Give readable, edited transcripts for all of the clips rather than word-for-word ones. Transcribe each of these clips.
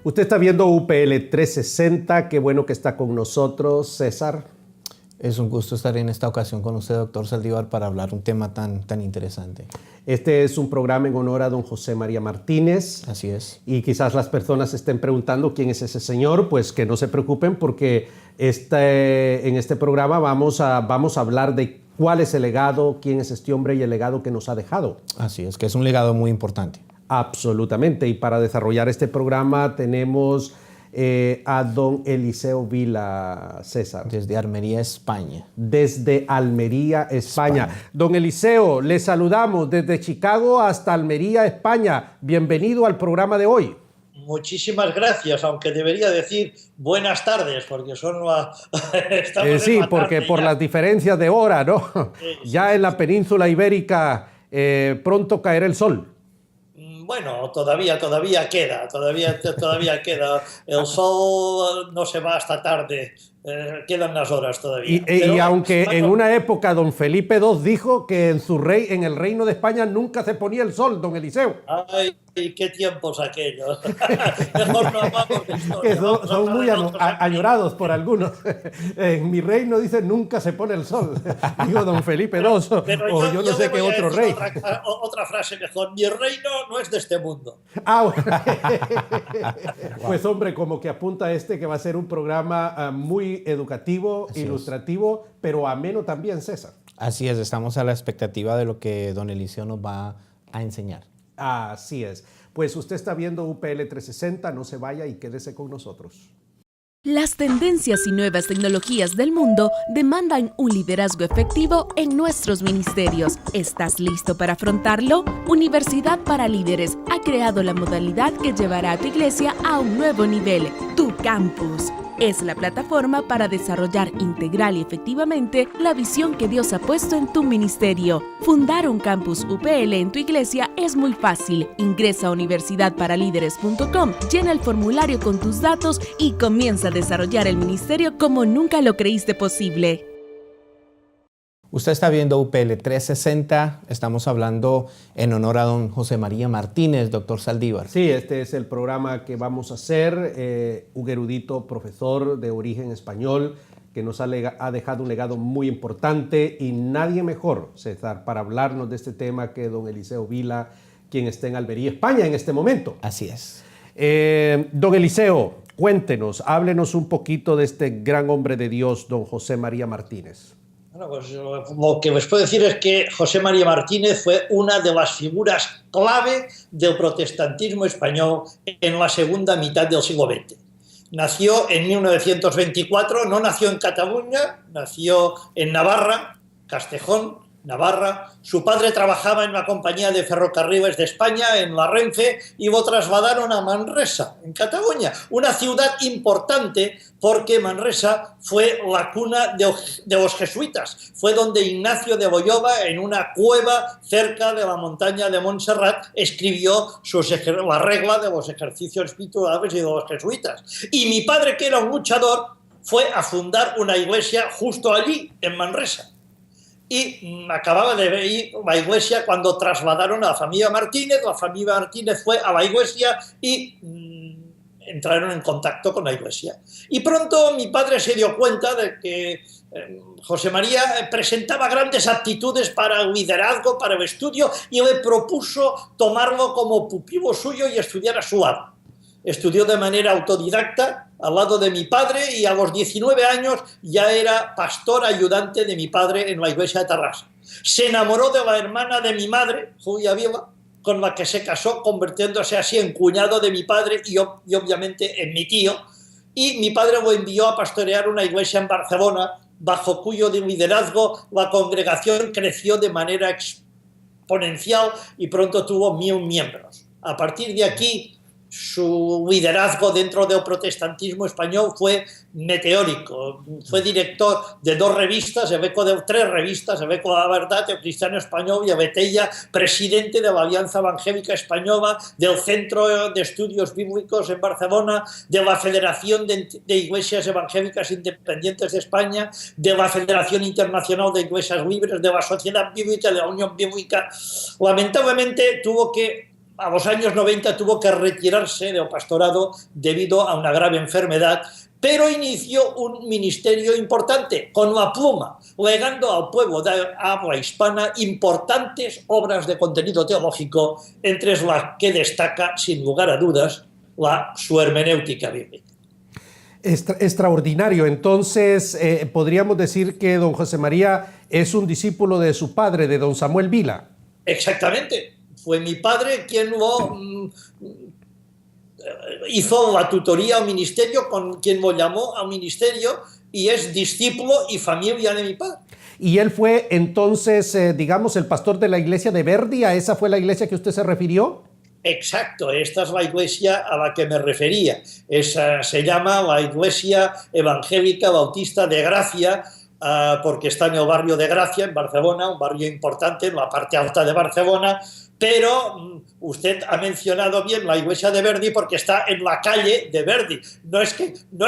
Usted está viendo UPL 360, qué bueno que está con nosotros, César. Es un gusto estar en esta ocasión con usted, doctor Saldívar, para hablar un tema tan interesante. Este es un programa en honor a don José María Martínez. Así es. Y quizás las personas estén preguntando quién es ese señor, pues que no se preocupen porque en este programa vamos a hablar de cuál es el legado, quién es este hombre y el legado que nos ha dejado. Así es, que es un legado muy importante. Absolutamente. Y para desarrollar este programa tenemos a don Eliseo Vila, César. Desde Almería, España. Desde Almería, España. Don Eliseo, le saludamos desde Chicago hasta Almería, España. Bienvenido al programa de hoy. Muchísimas gracias, aunque debería decir buenas tardes, porque son sí, porque por las diferencias de hora, ¿no? Ya en la península ibérica pronto caerá el sol. Bueno, todavía queda. El sol no se va hasta tarde, quedan las horas todavía. Y aunque en una época don Felipe II dijo que en el reino de España nunca se ponía el sol, don Eliseo. Ay, qué tiempos aquellos. Mejor no hablamos de historia. Que son muy añorados por algunos. En mi reino dice nunca se pone el sol. Digo don Felipe II, pero yo no sé qué otro rey. Otra frase mejor. Mi reino no es de este mundo. Pues hombre, como que apunta que va a ser un programa muy educativo, así ilustrativo, pero ameno también, César. Así es, estamos a la expectativa de lo que don Eliseo nos va a enseñar. Así es. Pues usted está viendo UPL 360, no se vaya y quédese con nosotros. Las tendencias y nuevas tecnologías del mundo demandan un liderazgo efectivo en nuestros ministerios. ¿Estás listo para afrontarlo? Universidad para Líderes ha creado la modalidad que llevará a tu iglesia a un nuevo nivel, tu campus. Es la plataforma para desarrollar integral y efectivamente la visión que Dios ha puesto en tu ministerio. Fundar un campus UPL en tu iglesia es muy fácil. Ingresa a universidadparalíderes.com, llena el formulario con tus datos y comienza a desarrollar el ministerio como nunca lo creíste posible. Usted está viendo UPL 360, estamos hablando en honor a don José María Martínez, doctor Saldívar. Sí, este es el programa que vamos a hacer, un erudito profesor de origen español que nos ha dejado un legado muy importante y nadie mejor, César, para hablarnos de este tema que don Eliseo Vila, quien está en Almería, España en este momento. Así es. Don Eliseo, cuéntenos, háblenos un poquito de este gran hombre de Dios, don José María Martínez. Bueno, pues lo que les puedo decir es que José María Martínez fue una de las figuras clave del protestantismo español en la segunda mitad del siglo XX. Nació en 1924, no nació en Cataluña, nació en Navarra, Castejón, Navarra. Su padre trabajaba en la compañía de ferrocarriles de España, en la Renfe, y lo trasladaron a Manresa, en Cataluña, una ciudad importante porque Manresa fue la cuna de los jesuitas. Fue donde Ignacio de Loyola, en una cueva cerca de la montaña de Montserrat, escribió la regla de los ejercicios espirituales y de los jesuitas. Y mi padre, que era un luchador, fue a fundar una iglesia justo allí, en Manresa. Y acababa de ir la iglesia cuando trasladaron a la familia Martínez fue a la iglesia y entraron en contacto con la iglesia. Y pronto mi padre se dio cuenta de que José María presentaba grandes aptitudes para el liderazgo, para el estudio, y le propuso tomarlo como pupilo suyo y estudiar a su lado. Estudió de manera autodidacta al lado de mi padre y a los 19 años ya era pastor ayudante de mi padre en la iglesia de Tarrasa. Se enamoró de la hermana de mi madre, Julia Vila, con la que se casó, convirtiéndose así en cuñado de mi padre y obviamente en mi tío. Y mi padre lo envió a pastorear una iglesia en Barcelona, bajo cuyo liderazgo la congregación creció de manera exponencial y pronto tuvo 1000 miembros. A partir de aquí, su liderazgo dentro del protestantismo español fue meteórico. Fue director de 2 revistas, de 3 revistas, el Eco de la Verdad, el Cristiano Español y el Betella, presidente de la Alianza Evangélica Española, del Centro de Estudios Bíblicos en Barcelona, de la Federación de Iglesias Evangélicas Independientes de España, de la Federación Internacional de Iglesias Libres, de la Sociedad Bíblica, de la Unión Bíblica. Lamentablemente tuvo que a los años 90 tuvo que retirarse del pastorado debido a una grave enfermedad, pero inició un ministerio importante con la pluma, legando al pueblo de habla hispana importantes obras de contenido teológico, entre las que destaca, sin lugar a dudas, su hermenéutica bíblica. Extraordinario. Entonces, podríamos decir que don José María es un discípulo de su padre, de don Samuel Vila. Exactamente. Fue mi padre quien lo hizo la tutoría al ministerio, con quien lo llamó al ministerio, y es discípulo y familia de mi padre. Y él fue entonces, digamos, el pastor de la iglesia de Verdi. ¿A esa fue la iglesia que usted se refirió? Exacto, esta es la iglesia a la que me refería. Esa se llama la Iglesia Evangélica Bautista de Gracia, porque está en el barrio de Gracia, en Barcelona, un barrio importante en la parte alta de Barcelona, pero usted ha mencionado bien la iglesia de Verdi porque está en la calle de Verdi. No es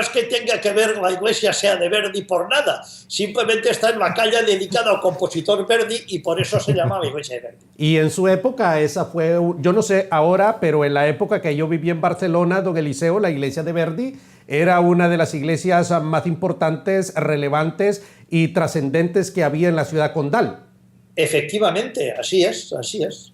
que tenga que ver la iglesia sea de Verdi por nada, simplemente está en la calle dedicada al compositor Verdi y por eso se llama la iglesia de Verdi. Y en su época esa fue, yo no sé ahora, pero en la época que yo viví en Barcelona, don Eliseo, la iglesia de Verdi era una de las iglesias más importantes, relevantes y trascendentes que había en la ciudad condal. Efectivamente, así es, así es.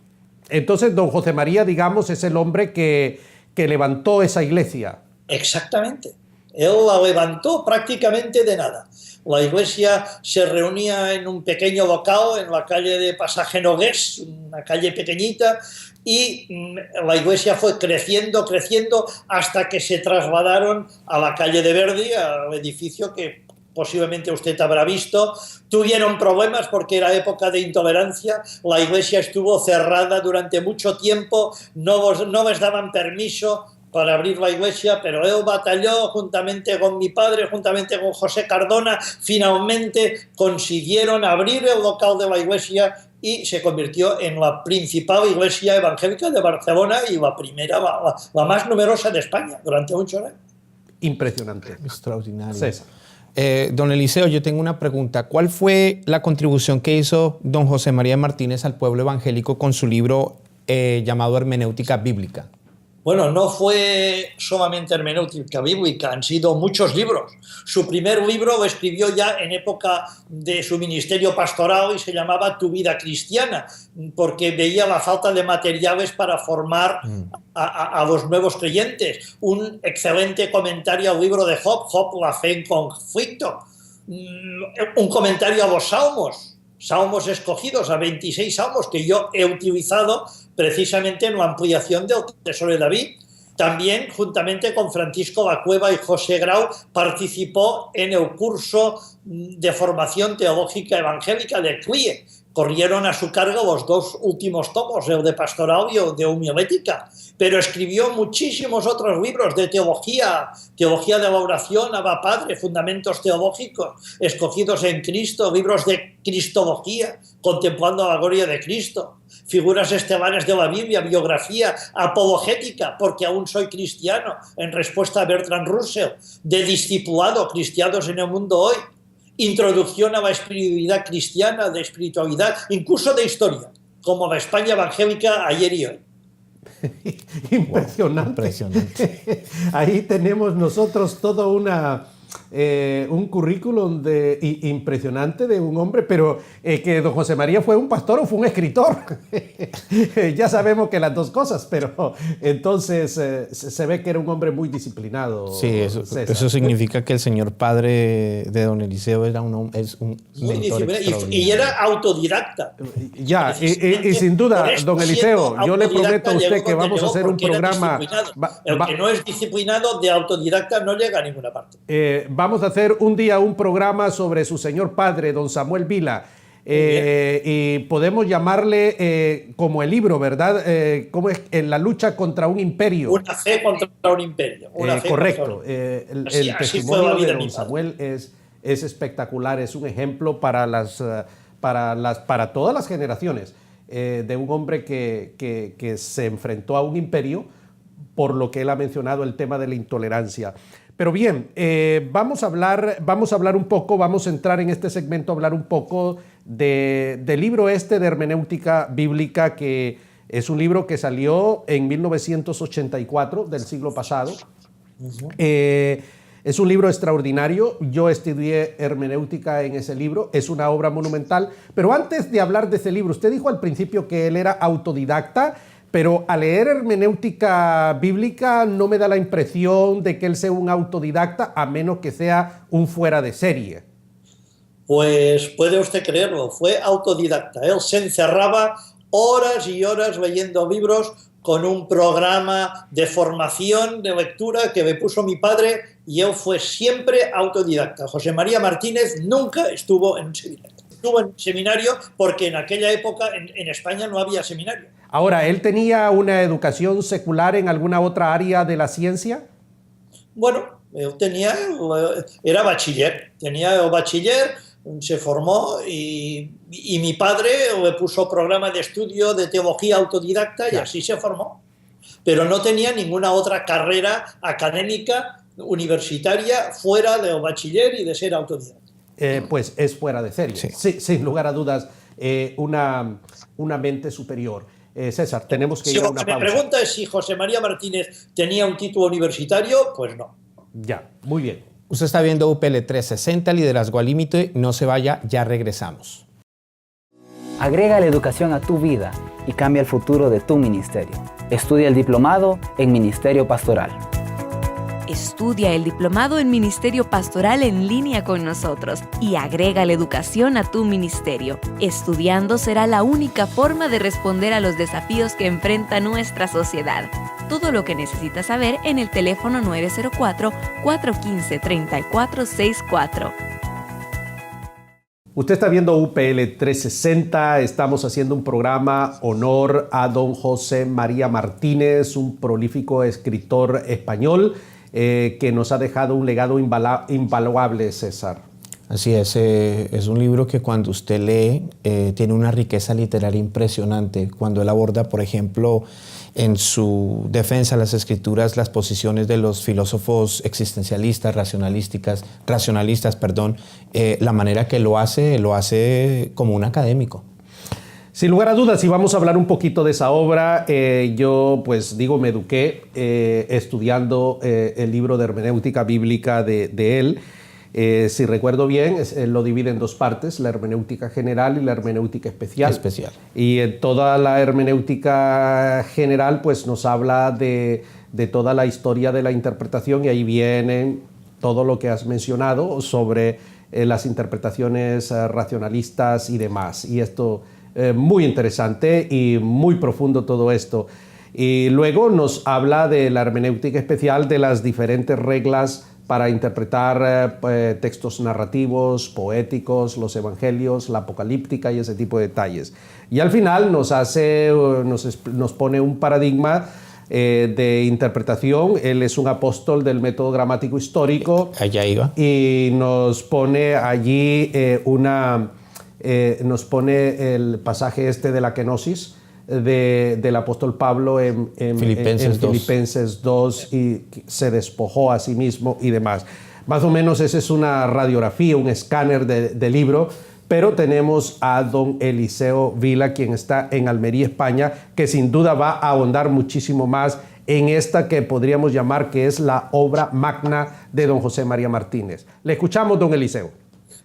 Entonces, don José María, digamos, es el hombre que levantó esa iglesia. Exactamente. Él la levantó prácticamente de nada. La iglesia se reunía en un pequeño local en la calle de Pasaje Nogués, una calle pequeñita, y la iglesia fue creciendo, creciendo, hasta que se trasladaron a la calle de Verdi, al edificio que posiblemente usted habrá visto. Tuvieron problemas porque era época de intolerancia, la iglesia estuvo cerrada durante mucho tiempo, no les daban permiso para abrir la iglesia, pero él batalló juntamente con mi padre, juntamente con José Cardona, finalmente consiguieron abrir el local de la iglesia y se convirtió en la principal iglesia evangélica de Barcelona y la primera, la más numerosa de España durante muchos años. Impresionante. Extraordinario. César. Don Eliseo, yo tengo una pregunta. ¿Cuál fue la contribución que hizo don José María Martínez al pueblo evangélico con su libro llamado Hermenéutica Bíblica? Bueno, no fue solamente hermenéutica bíblica, han sido muchos libros. Su primer libro lo escribió ya en época de su ministerio pastoral y se llamaba Tu vida cristiana, porque veía la falta de materiales para formar a los nuevos creyentes. Un excelente comentario al libro de Job, Job, la fe en conflicto. Un comentario a los salmos escogidos, a 26 salmos que yo he utilizado precisamente en la ampliación del Tesoro de David. También, juntamente con Francisco Lacueva y José Grau, participó en el curso de formación teológica evangélica de CLIE. Corrieron a su cargo los dos últimos tomos, el de pastoral y el de homilética, pero escribió muchísimos otros libros de teología, teología de la oración, Abba Padre, fundamentos teológicos, escogidos en Cristo, libros de cristología, contemplando la gloria de Cristo, figuras estelares de la Biblia, biografía, apologética, porque aún soy cristiano, en respuesta a Bertrand Russell, de discipulado, cristianos en el mundo hoy, introducción a la espiritualidad cristiana, de espiritualidad, incluso de historia, como la España evangélica ayer y hoy. Impresionante. Wow, impresionante. Ahí tenemos nosotros todo un currículum impresionante de un hombre, pero que don José María fue un pastor o fue un escritor. Ya sabemos que las dos cosas, pero entonces se ve que era un hombre muy disciplinado. Sí, eso significa que el señor padre de don Eliseo es un mentor y era autodidacta. Ya, y sin duda, don Eliseo, yo le prometo a usted que vamos a hacer un programa. El que no es disciplinado de autodidacta no llega a ninguna parte. Vamos a hacer un día un programa sobre su señor padre, don Samuel Vila. Y podemos llamarle como el libro, ¿verdad? ¿Cómo es? En la lucha contra un imperio. Una fe contra un imperio. Correcto. El testimonio de don Samuel es espectacular, es un ejemplo para todas las generaciones de un hombre que se enfrentó a un imperio, por lo que él ha mencionado el tema de la intolerancia. Pero bien, vamos a hablar un poco, vamos a entrar en este segmento a hablar un poco del libro de hermenéutica bíblica que Es un libro que salió en 1984 del siglo pasado. Es un libro extraordinario. Yo estudié hermenéutica en ese libro. Es una obra monumental. Pero antes de hablar de ese libro, usted dijo al principio que él era autodidacta, pero al leer hermenéutica bíblica no me da la impresión de que él sea un autodidacta, a menos que sea un fuera de serie. Pues puede usted creerlo, fue autodidacta. Él se encerraba horas y horas leyendo libros con un programa de formación de lectura que me puso mi padre, y él fue siempre autodidacta. José María Martínez nunca estuvo en un seminario. Estuvo en un seminario porque en aquella época en España no había seminario. Ahora, ¿él tenía una educación secular en alguna otra área de la ciencia? Bueno, él era bachiller, tenía el bachiller, se formó y mi padre le puso programa de estudio de teología autodidacta y así se formó. Pero no tenía ninguna otra carrera académica universitaria fuera del bachiller y de ser autodidacta. Pues es fuera de serie, sí, sin lugar a dudas, una mente superior. César, tenemos que ir a una pausa. Me pregunta es si José María Martínez tenía un título universitario, pues no. Ya, muy bien. Usted está viendo UPL 360, Liderazgo al Límite. No se vaya, ya regresamos. Agrega la educación a tu vida y cambia el futuro de tu ministerio. Estudia el diplomado en Ministerio Pastoral. Estudia el diplomado en Ministerio Pastoral en línea con nosotros y agrega la educación a tu ministerio. Estudiando será la única forma de responder a los desafíos que enfrenta nuestra sociedad. Todo lo que necesitas saber en el teléfono 904-415-3464. Usted está viendo UPL 360, estamos haciendo un programa honor a don José María Martínez, un prolífico escritor español que nos ha dejado un legado invaluable, César. Así es un libro que cuando usted lee tiene una riqueza literaria impresionante. Cuando él aborda, por ejemplo, en su defensa de las escrituras, las posiciones de los filósofos existencialistas, racionalistas, la manera que lo hace como un académico. Sin lugar a dudas, y vamos a hablar un poquito de esa obra, yo me eduqué estudiando el libro de hermenéutica bíblica de él. Si recuerdo bien, lo divide en dos partes, la hermenéutica general y la hermenéutica especial. Y en toda la hermenéutica general pues nos habla de toda la historia de la interpretación, y ahí viene todo lo que has mencionado sobre las interpretaciones racionalistas y demás. Y esto muy interesante y muy profundo todo esto. Y luego nos habla de la hermenéutica especial, de las diferentes reglas para interpretar textos narrativos, poéticos, los evangelios, la apocalíptica y ese tipo de detalles. Y al final nos pone un paradigma de interpretación. Él es un apóstol del método gramático histórico. Allá iba. Y nos pone allí nos pone el pasaje de la kenosis del apóstol Pablo en Filipenses 2, y se despojó a sí mismo y demás. Más o menos esa es una radiografía, un escáner de libro, pero tenemos a don Eliseo Vila, quien está en Almería, España, que sin duda va a ahondar muchísimo más en esta que podríamos llamar que es la obra magna de don José María Martínez. Le escuchamos, don Eliseo.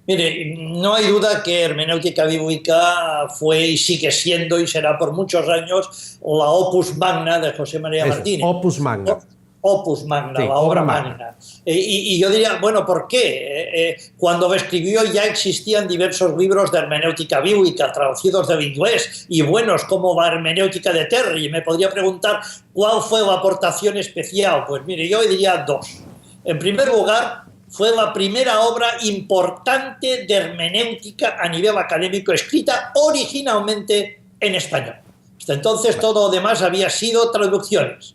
Mire, no hay duda que hermenéutica bíblica fue y sigue siendo y será por muchos años la opus magna de José María Martínez. Opus magna. Opus magna, sí, la obra magna. Y yo diría, bueno, ¿por qué? Cuando lo escribió ya existían diversos libros de hermenéutica bíblica traducidos del inglés y buenos, como la hermenéutica de Terry. Y me podría preguntar cuál fue la aportación especial. Pues mire, yo diría dos. En primer lugar, fue la primera obra importante de hermenéutica a nivel académico escrita originalmente en español. Hasta entonces todo lo demás había sido traducciones.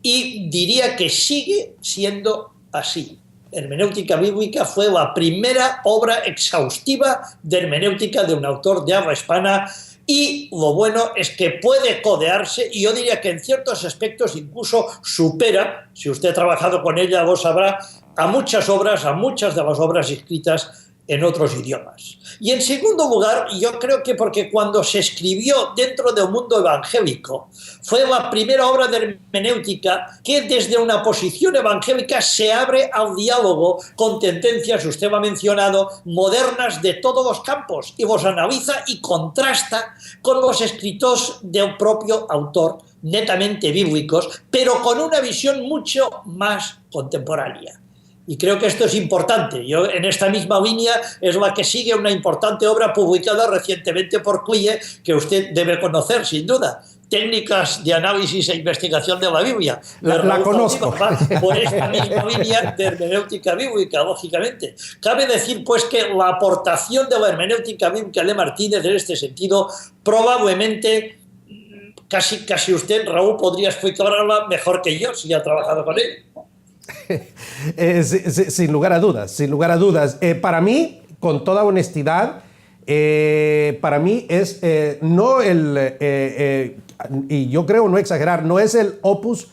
Y diría que sigue siendo así. Hermenéutica bíblica fue la primera obra exhaustiva de hermenéutica de un autor de habla hispana, y lo bueno es que puede codearse, y yo diría que en ciertos aspectos incluso supera, si usted ha trabajado con ella lo sabrá, a muchas de las obras escritas en otros idiomas. Y en segundo lugar, yo creo que porque cuando se escribió dentro del mundo evangélico, fue la primera obra de hermenéutica que desde una posición evangélica se abre al diálogo con tendencias, usted lo ha mencionado, modernas de todos los campos, y los analiza y contrasta con los escritos del propio autor, netamente bíblicos, pero con una visión mucho más contemporánea. Y creo que esto es importante. Yo, en esta misma línea, es la que sigue una importante obra publicada recientemente por Quille, que usted debe conocer, sin duda. Técnicas de análisis e investigación de la Biblia. La conozco. Por esta misma línea de hermenéutica bíblica, lógicamente. Cabe decir, pues, que la aportación de la hermenéutica bíblica de Martínez en este sentido, probablemente, casi usted, Raúl, podría explicarla mejor que yo, si ha trabajado con él. Sin lugar a dudas, sin lugar a dudas. Para mí, con toda honestidad, para mí es no el, y yo creo no exagerar, no es el opus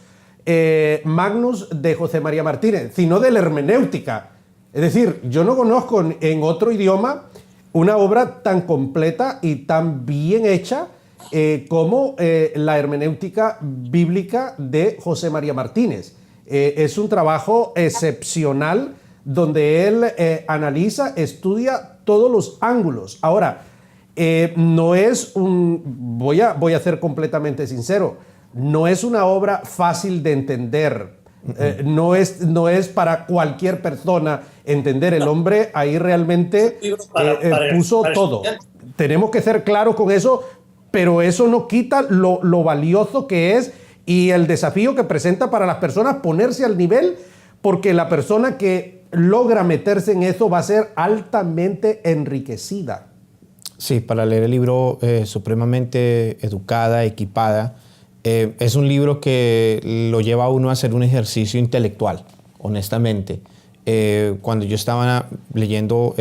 magnus de José María Martínez, sino de la hermenéutica. Es decir, yo no conozco en otro idioma una obra tan completa y tan bien hecha como la hermenéutica bíblica de José María Martínez. Es un trabajo excepcional donde él analiza, estudia todos los ángulos. Ahora, no es voy a ser completamente sincero, no es una obra fácil de entender. No es para cualquier persona entender. El hombre ahí realmente puso todo. Tenemos que ser claros con eso, pero eso no quita lo valioso que es y el desafío que presenta para las personas ponerse al nivel, porque la persona que logra meterse en eso va a ser altamente enriquecida. Sí, para leer el libro supremamente educada, equipada. Es un libro que lo lleva a uno a hacer un ejercicio intelectual, honestamente. Cuando yo estaba leyendo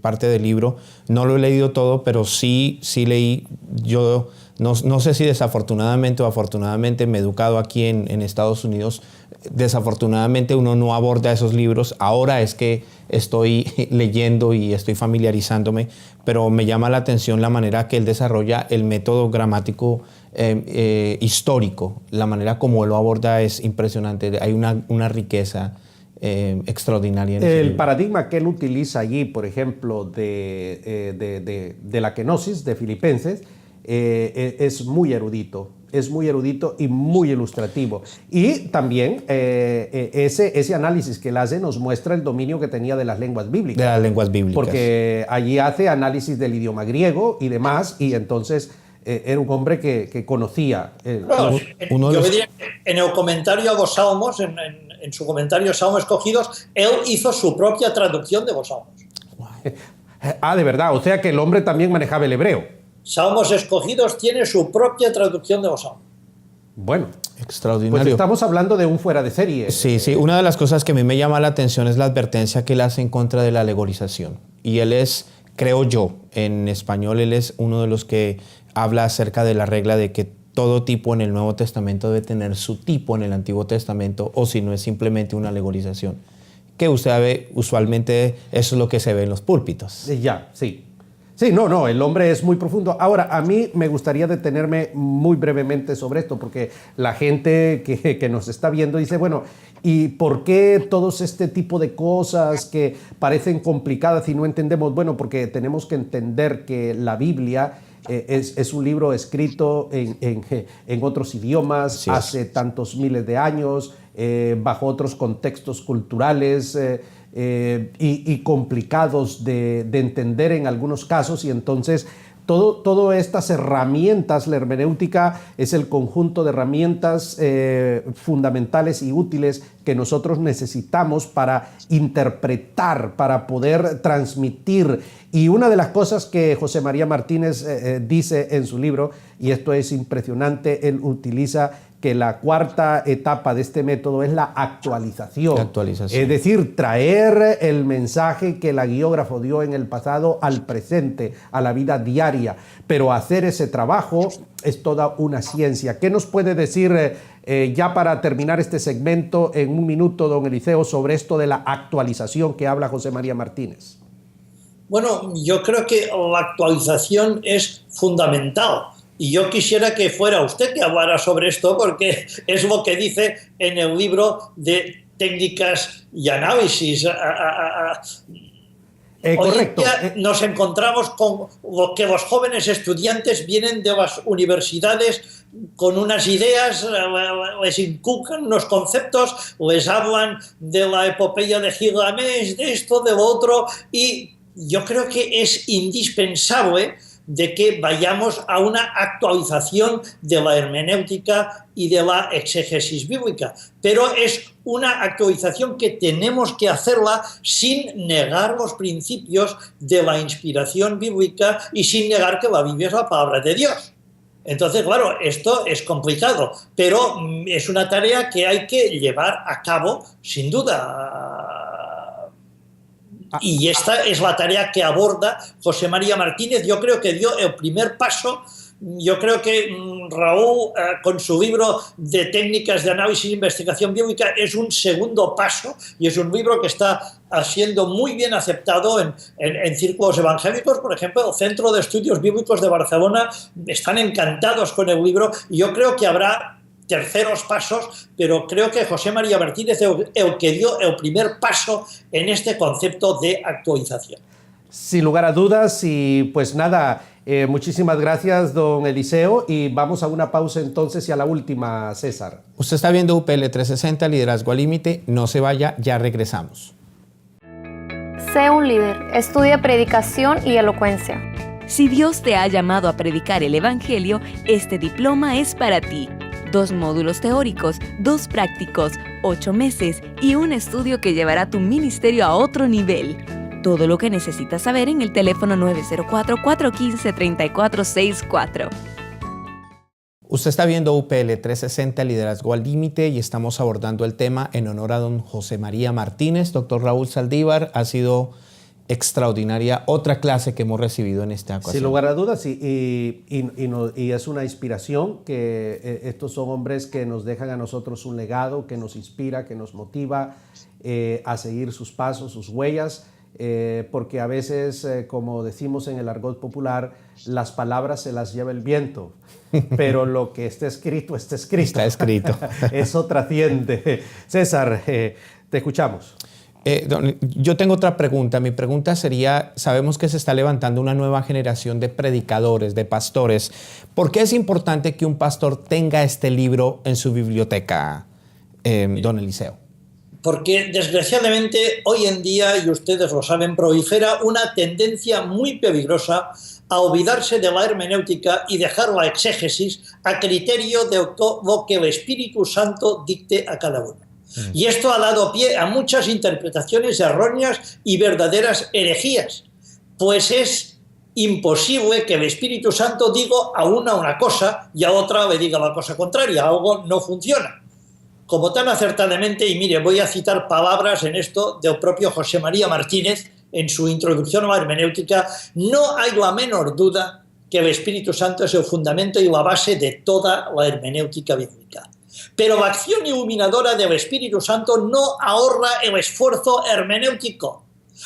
parte del libro, no lo he leído todo, pero sí leí. Yo no sé si desafortunadamente o afortunadamente me he educado aquí en Estados Unidos. Desafortunadamente uno no aborda esos libros. Ahora es que estoy leyendo y estoy familiarizándome, pero me llama la atención la manera que él desarrolla el método gramático histórico. La manera como él lo aborda es impresionante. Hay una riqueza extraordinaria en el paradigma que él utiliza allí, por ejemplo, de la kenosis de Filipenses, es muy erudito y muy ilustrativo. Y también ese análisis que él hace nos muestra el dominio que tenía de las lenguas bíblicas. De las lenguas bíblicas. Porque allí hace análisis del idioma griego y demás, y entonces era un hombre que conocía. Yo diría que en el comentario a los Salmos, en su comentario Salmos Escogidos, él hizo su propia traducción de los Salmos. De verdad, o sea que el hombre también manejaba el hebreo. Salmos Escogidos tiene su propia traducción de los Salmos. Bueno, extraordinario. Pues estamos hablando de un fuera de serie. Sí. Una de las cosas que a mí me llama la atención es la advertencia que él hace en contra de la alegorización. Y él es, creo yo, en español, él es uno de los que habla acerca de la regla de que todo tipo en el Nuevo Testamento debe tener su tipo en el Antiguo Testamento, o si no es simplemente una alegorización. Que usted ve, usualmente eso es lo que se ve en los púlpitos. Sí. Sí, no, el hombre es muy profundo. Ahora, a mí me gustaría detenerme muy brevemente sobre esto, porque la gente que nos está viendo dice, bueno, ¿y por qué todos este tipo de cosas que parecen complicadas y no entendemos? Bueno, porque tenemos que entender que la Biblia es un libro escrito en otros idiomas, sí, hace tantos miles de años, bajo otros contextos culturales, y complicados de entender en algunos casos, y entonces todas estas herramientas, la hermenéutica es el conjunto de herramientas fundamentales y útiles que nosotros necesitamos para interpretar, para poder transmitir. Y una de las cosas que José María Martínez dice en su libro, y esto es impresionante, él utiliza que la cuarta etapa de este método es la actualización. Es decir, traer el mensaje que el agiógrafo dio en el pasado al presente, a la vida diaria. Pero hacer ese trabajo es toda una ciencia. ¿Qué nos puede decir, ya para terminar este segmento, en un minuto, don Eliseo, sobre esto de la actualización que habla José María Martínez? Bueno, yo creo que la actualización es fundamental. Y yo quisiera que fuera usted que hablara sobre esto, porque es lo que dice en el libro de técnicas y análisis. Correcto. Hoy en día nos encontramos con lo que los jóvenes estudiantes vienen de las universidades con unas ideas, les inculcan unos conceptos, les hablan de la epopeya de Gilgamesh, de esto, de lo otro, y yo creo que es indispensable de que vayamos a una actualización de la hermenéutica y de la exégesis bíblica. Pero es una actualización que tenemos que hacerla sin negar los principios de la inspiración bíblica y sin negar que la Biblia es la palabra de Dios. Entonces, claro, esto es complicado, pero es una tarea que hay que llevar a cabo, sin duda. Y esta es la tarea que aborda José María Martínez. Yo creo que dio el primer paso. Yo creo que Raúl, con su libro de técnicas de análisis e investigación bíblica, es un segundo paso y es un libro que está siendo muy bien aceptado en círculos evangélicos. Por ejemplo, el Centro de Estudios Bíblicos de Barcelona están encantados con el libro y yo creo que habrá terceros pasos, pero creo que José María Martínez es el que dio el primer paso en este concepto de actualización. Sin lugar a dudas, y pues nada, muchísimas gracias, don Eliseo, y vamos a una pausa entonces y a la última, César. Usted está viendo UPL 360, Liderazgo al Límite, no se vaya, ya regresamos. Sé un líder, estudia predicación y elocuencia. Si Dios te ha llamado a predicar el Evangelio, este diploma es para ti. 2 módulos teóricos, 2 prácticos, 8 meses y un estudio que llevará tu ministerio a otro nivel. Todo lo que necesitas saber en el teléfono 904-415-3464. Usted está viendo UPL 360, Liderazgo al Límite, y estamos abordando el tema en honor a don José María Martínez. Doctor Raúl Saldívar, ha sido extraordinaria otra clase que hemos recibido en esta ocasión. Sin lugar a dudas, y es una inspiración que estos son hombres que nos dejan a nosotros un legado, que nos inspira, que nos motiva a seguir sus pasos, sus huellas, porque a veces, como decimos en el argot popular, las palabras se las lleva el viento, pero lo que está escrito, está escrito. Está escrito. Eso trasciende. César, te escuchamos. Yo tengo otra pregunta. Mi pregunta sería, sabemos que se está levantando una nueva generación de predicadores, de pastores. ¿Por qué es importante que un pastor tenga este libro en su biblioteca, don Eliseo? Porque desgraciadamente hoy en día, y ustedes lo saben, prolifera una tendencia muy peligrosa a olvidarse de la hermenéutica y dejar la exégesis a criterio de lo que el Espíritu Santo dicte a cada uno. Y esto ha dado pie a muchas interpretaciones erróneas y verdaderas herejías, pues es imposible que el Espíritu Santo diga a una cosa y a otra le diga la cosa contraria, algo no funciona. Como tan acertadamente, y mire, voy a citar palabras en esto del propio José María Martínez en su introducción a la hermenéutica, no hay la menor duda que el Espíritu Santo es el fundamento y la base de toda la hermenéutica bíblica. Pero la acción iluminadora del Espíritu Santo no ahorra el esfuerzo hermenéutico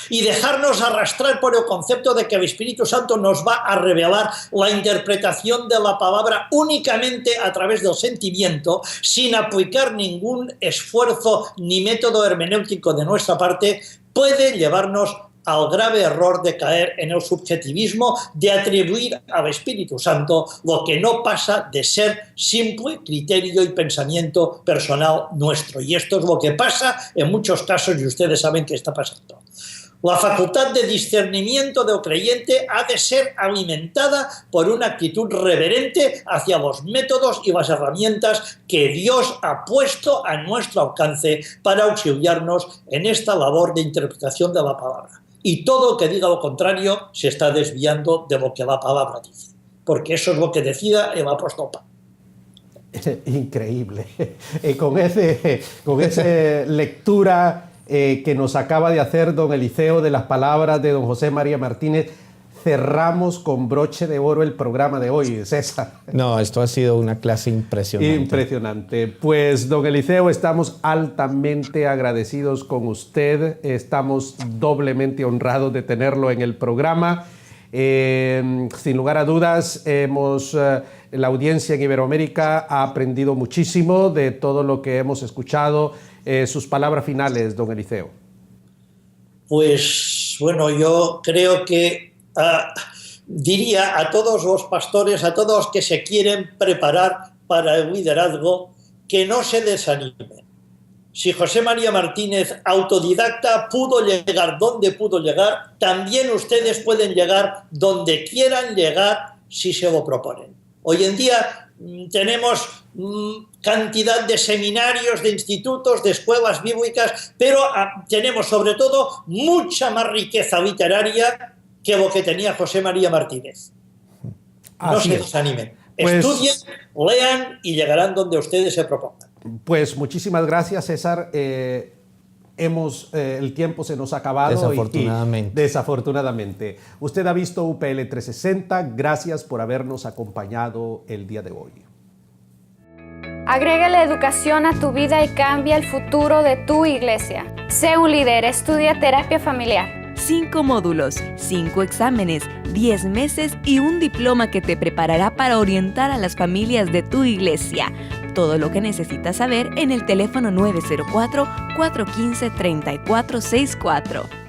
y dejarnos arrastrar por el concepto de que el Espíritu Santo nos va a revelar la interpretación de la palabra únicamente a través del sentimiento, sin aplicar ningún esfuerzo ni método hermenéutico de nuestra parte, puede llevarnos al grave error de caer en el subjetivismo, de atribuir al Espíritu Santo lo que no pasa de ser simple criterio y pensamiento personal nuestro. Y esto es lo que pasa en muchos casos y ustedes saben que está pasando. La facultad de discernimiento del creyente ha de ser alimentada por una actitud reverente hacia los métodos y las herramientas que Dios ha puesto a nuestro alcance para auxiliarnos en esta labor de interpretación de la palabra. Y todo que diga lo contrario se está desviando de lo que la palabra dice, porque eso es lo que decida el apóstol Pablo. Increíble. Con esa lectura que nos acaba de hacer don Eliseo de las palabras de don José María Martínez, cerramos con broche de oro el programa de hoy, César. No, esto ha sido una clase impresionante. Impresionante. Pues, don Eliseo, estamos altamente agradecidos con usted. Estamos doblemente honrados de tenerlo en el programa. Sin lugar a dudas, la audiencia en Iberoamérica ha aprendido muchísimo de todo lo que hemos escuchado. Sus palabras finales, don Eliseo. Pues bueno, yo creo que diría a todos los pastores, a todos que se quieren preparar para el liderazgo, que no se desanimen. Si José María Martínez, autodidacta, pudo llegar donde pudo llegar, también ustedes pueden llegar donde quieran llegar si se lo proponen. Hoy en día tenemos cantidad de seminarios, de institutos, de escuelas bíblicas, pero tenemos sobre todo mucha más riqueza literaria que lo que tenía José María Martínez. No se desanimen. Estudien, lean y llegarán donde ustedes se propongan. Pues muchísimas gracias, César. El tiempo se nos ha acabado. Desafortunadamente. Desafortunadamente. Usted ha visto UPL 360. Gracias por habernos acompañado el día de hoy. Agrega la educación a tu vida y cambia el futuro de tu iglesia. Sé un líder, estudia terapia familiar. 5 módulos, 5 exámenes, 10 meses y un diploma que te preparará para orientar a las familias de tu iglesia. Todo lo que necesitas saber en el teléfono 904-415-3464.